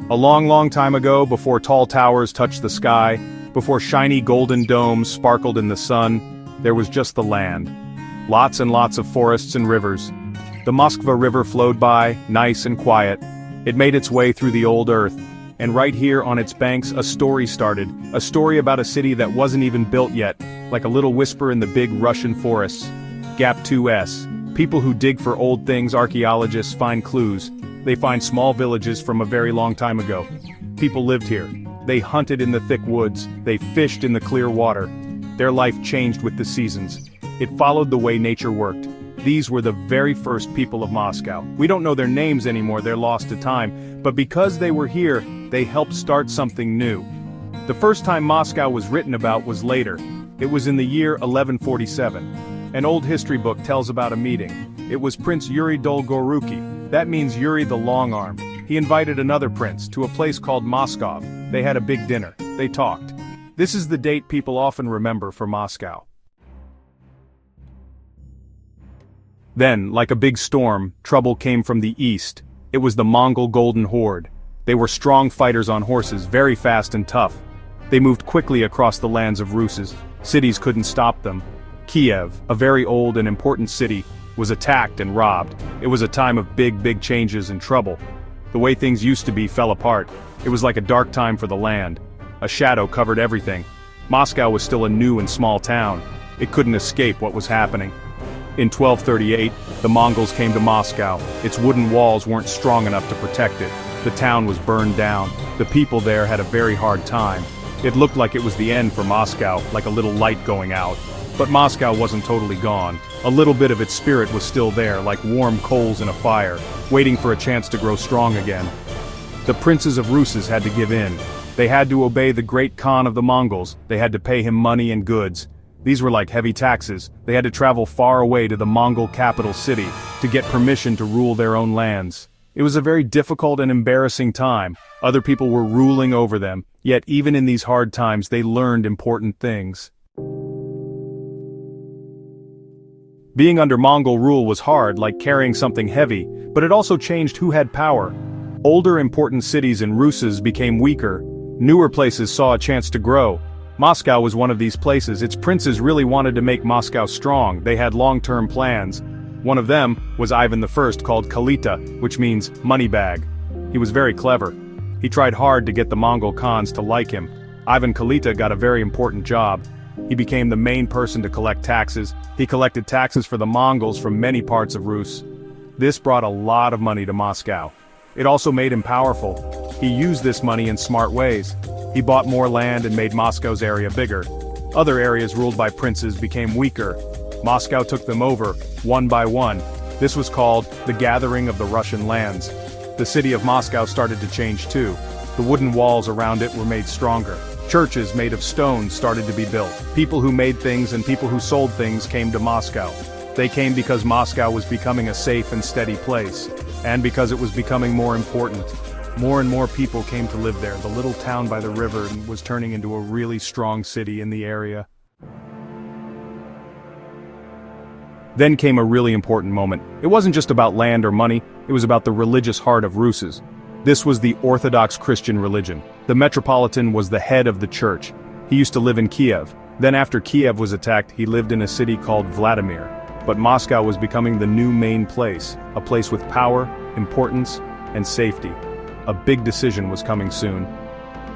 A long, long time ago, before tall towers touched the sky, before shiny golden domes sparkled in the sun, there was just the land. Lots and lots of forests and rivers. The Moskva River flowed by, nice and quiet. It made its way through the old earth, and right here on its banks a story started, a story about a city that wasn't even built yet, like a little whisper in the big Russian forests. Gap 2S. People who dig for old things, archaeologists find clues. They find small villages from a very long time ago. People lived here. They hunted in the thick woods. They fished in the clear water. Their life changed with the seasons. It followed the way nature worked. These were the very first people of Moscow. We don't know their names anymore, they're lost to time, but because they were here, they helped start something new. The first time Moscow was written about was later. It was in the year 1147. An old history book tells about a meeting. It was Prince Yuri Dolgoruki. That means Yuri the Long-Armed. He invited another prince to a place called Moscow. They had a big dinner. They talked. This is the date people often remember for Moscow. Then, like a big storm, trouble came from the east. It was the Mongol Golden Horde. They were strong fighters on horses, very fast and tough. They moved quickly across the lands of Ruses. Cities couldn't stop them. Kiev, a very old and important city, was attacked and robbed. It was a time of big changes and trouble. The way things used to be fell apart. It was like a dark time for the land. A shadow covered everything. Moscow was still a new and small town. It couldn't escape what was happening. In 1238, the Mongols came to Moscow. Its wooden walls weren't strong enough to protect it. The town was burned down. The people there had a very hard time. It looked like it was the end for Moscow, like a little light going out. But Moscow wasn't totally gone. A little bit of its spirit was still there, like warm coals in a fire, waiting for a chance to grow strong again. The princes of Ruses had to give in. They had to obey the great Khan of the Mongols. They had to pay him money and goods. These were like heavy taxes. They had to travel far away to the Mongol capital city to get permission to rule their own lands. It was a very difficult and embarrassing time. Other people were ruling over them, yet even in these hard times they learned important things. Being under Mongol rule was hard, like carrying something heavy, but it also changed who had power. Older important cities in Ruses became weaker. Newer places saw a chance to grow. Moscow was one of these places. Its princes really wanted to make Moscow strong. They had long-term plans. One of them was Ivan I, called Kalita, which means money bag. He was very clever. He tried hard to get the Mongol Khans to like him. Ivan Kalita got a very important job. He became the main person to collect taxes. He collected taxes for the Mongols from many parts of Rus. This brought a lot of money to Moscow. It also made him powerful. He used this money in smart ways. He bought more land and made Moscow's area bigger. Other areas ruled by princes became weaker. Moscow took them over, one by one. This was called the Gathering of the Russian Lands. The city of Moscow started to change too. The wooden walls around it were made stronger. Churches made of stone started to be built. People who made things and people who sold things came to Moscow. They came because Moscow was becoming a safe and steady place, and because it was becoming more important. More and more people came to live there. The little town by the river was turning into a really strong city in the area. Then came a really important moment. It wasn't just about land or money, it was about the religious heart of Ruses. This was the Orthodox Christian religion. The Metropolitan was the head of the church. He used to live in Kiev. Then after Kiev was attacked, he lived in a city called Vladimir. But Moscow was becoming the new main place, a place with power, importance, and safety. A big decision was coming soon.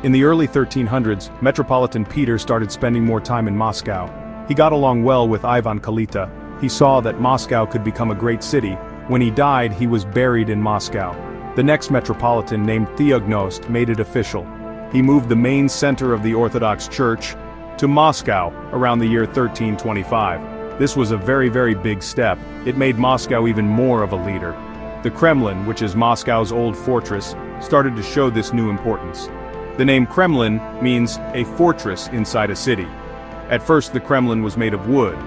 In the early 1300s, Metropolitan Peter started spending more time in Moscow. He got along well with Ivan Kalita. He saw that Moscow could become a great city. When he died, he was buried in Moscow. The next Metropolitan, named Theognost, made it official. He moved the main center of the Orthodox Church to Moscow around the year 1325. This was a very big step. It made Moscow even more of a leader. The Kremlin, which is Moscow's old fortress, started to show this new importance. The name Kremlin means a fortress inside a city. At first the Kremlin was made of wood,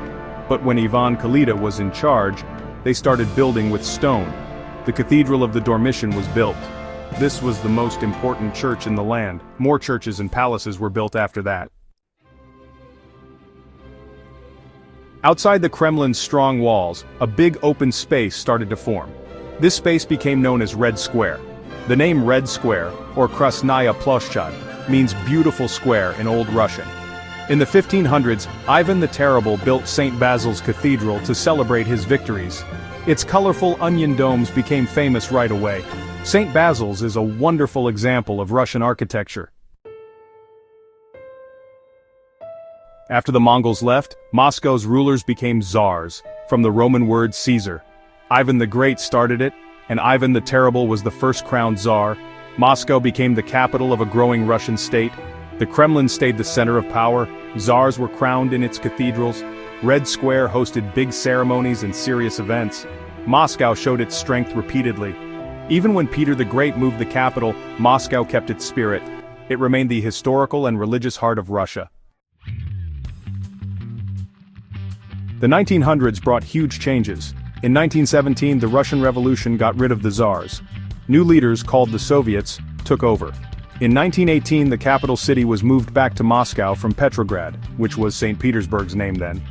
but when Ivan Kalita was in charge, they started building with stone. The Cathedral of the Dormition was built. This was the most important church in the land. More churches and palaces were built after that. Outside the Kremlin's strong walls, a big open space started to form. This space became known as Red Square. The name Red Square, or Krasnaya Ploshchad, means beautiful square in Old Russian. In the 1500s, Ivan the Terrible built St. Basil's Cathedral to celebrate his victories. Its colorful onion domes became famous right away. St. Basil's is a wonderful example of Russian architecture. After the Mongols left, Moscow's rulers became czars, from the Roman word Caesar. Ivan the Great started it, and Ivan the Terrible was the first crowned czar. Moscow became the capital of a growing Russian state. The Kremlin stayed the center of power. Czars were crowned in its cathedrals. Red Square hosted big ceremonies and serious events. Moscow showed its strength repeatedly. Even when Peter the Great moved the capital, Moscow kept its spirit. It remained the historical and religious heart of Russia. The 1900s brought huge changes. In 1917, the Russian Revolution got rid of the czars. New leaders, called the Soviets, took over. In 1918, the capital city was moved back to Moscow from Petrograd, which was St. Petersburg's name then.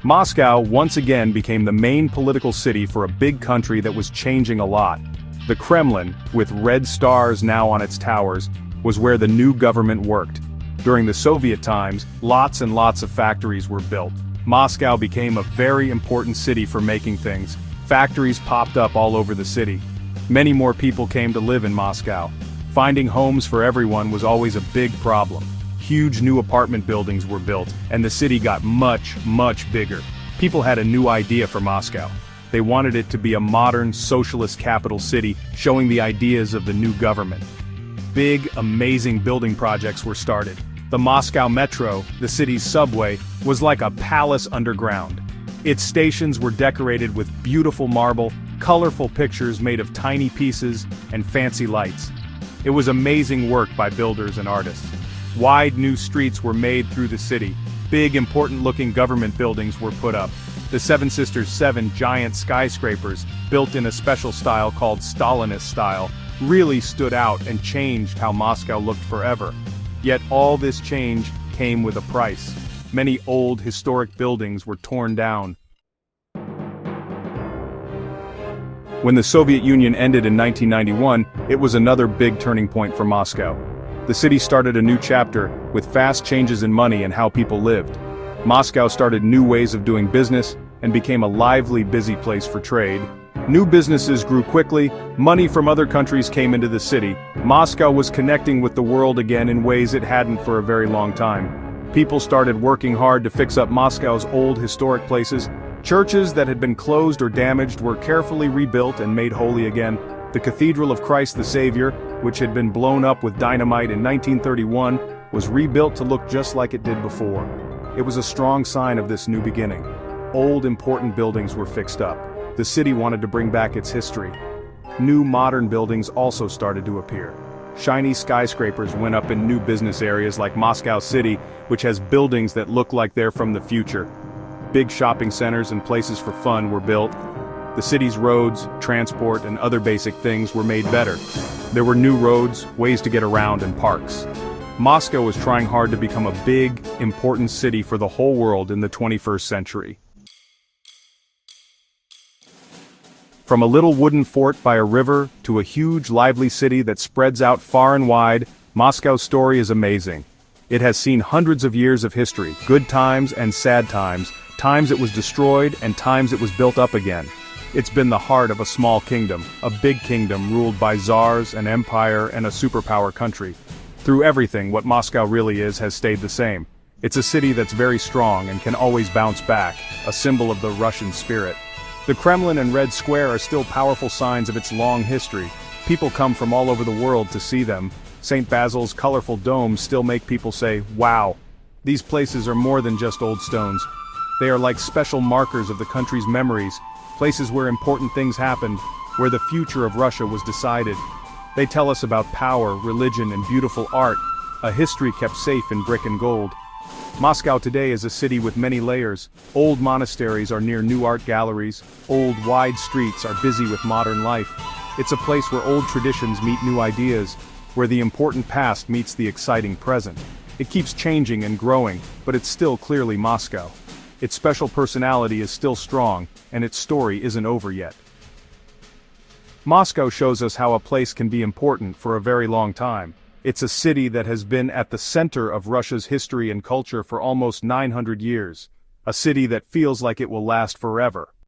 Moscow once again became the main political city for a big country that was changing a lot. The Kremlin, with red stars now on its towers, was where the new government worked. During the Soviet times, lots and lots of factories were built. Moscow became a very important city for making things. Factories popped up all over the city. Many more people came to live in Moscow. Finding homes for everyone was always a big problem. Huge new apartment buildings were built, and the city got much, much bigger. People had a new idea for Moscow. They wanted it to be a modern, socialist capital city, showing the ideas of the new government. Big, amazing building projects were started. The Moscow Metro, the city's subway, was like a palace underground. Its stations were decorated with beautiful marble, colorful pictures made of tiny pieces, and fancy lights. It was amazing work by builders and artists. Wide new streets were made through the city. Big, important-looking government buildings were put up. The Seven Sisters' 7 giant skyscrapers, built in a special style called Stalinist style, really stood out and changed how Moscow looked forever. Yet all this change came with a price. Many old, historic buildings were torn down. When the Soviet Union ended in 1991, it was another big turning point for Moscow. The city started a new chapter, with fast changes in money and how people lived. Moscow started new ways of doing business, and became a lively, busy place for trade. New businesses grew quickly, money from other countries came into the city. Moscow was connecting with the world again in ways it hadn't for a very long time. People started working hard to fix up Moscow's old historic places. Churches that had been closed or damaged were carefully rebuilt and made holy again. The Cathedral of Christ the Savior, which had been blown up with dynamite in 1931, was rebuilt to look just like it did before. It was a strong sign of this new beginning. Old, important buildings were fixed up. The city wanted to bring back its history. New modern buildings also started to appear. Shiny skyscrapers went up in new business areas like Moscow City, which has buildings that look like they're from the future. Big shopping centers and places for fun were built. The city's roads, transport, and other basic things were made better. There were new roads, ways to get around, and parks. Moscow was trying hard to become a big, important city for the whole world in the 21st century. From a little wooden fort by a river to a huge, lively city that spreads out far and wide, Moscow's story is amazing. It has seen hundreds of years of history, good times and sad times, times it was destroyed and times it was built up again. It's been the heart of a small kingdom, a big kingdom ruled by czars, an empire, and a superpower country. Through everything, what Moscow really is has stayed the same. It's a city that's very strong and can always bounce back, a symbol of the Russian spirit. The Kremlin and Red Square are still powerful signs of its long history. People come from all over the world to see them. St. Basil's colorful domes still make people say, wow. These places are more than just old stones. They are like special markers of the country's memories, places where important things happened, where the future of Russia was decided. They tell us about power, religion, and beautiful art, a history kept safe in brick and gold. Moscow today is a city with many layers. Old monasteries are near new art galleries. Old, wide streets are busy with modern life. It's a place where old traditions meet new ideas, where the important past meets the exciting present. It keeps changing and growing, but it's still clearly Moscow. Its special personality is still strong, and its story isn't over yet. Moscow shows us how a place can be important for a very long time. It's a city that has been at the center of Russia's history and culture for almost 900 years. A city that feels like it will last forever.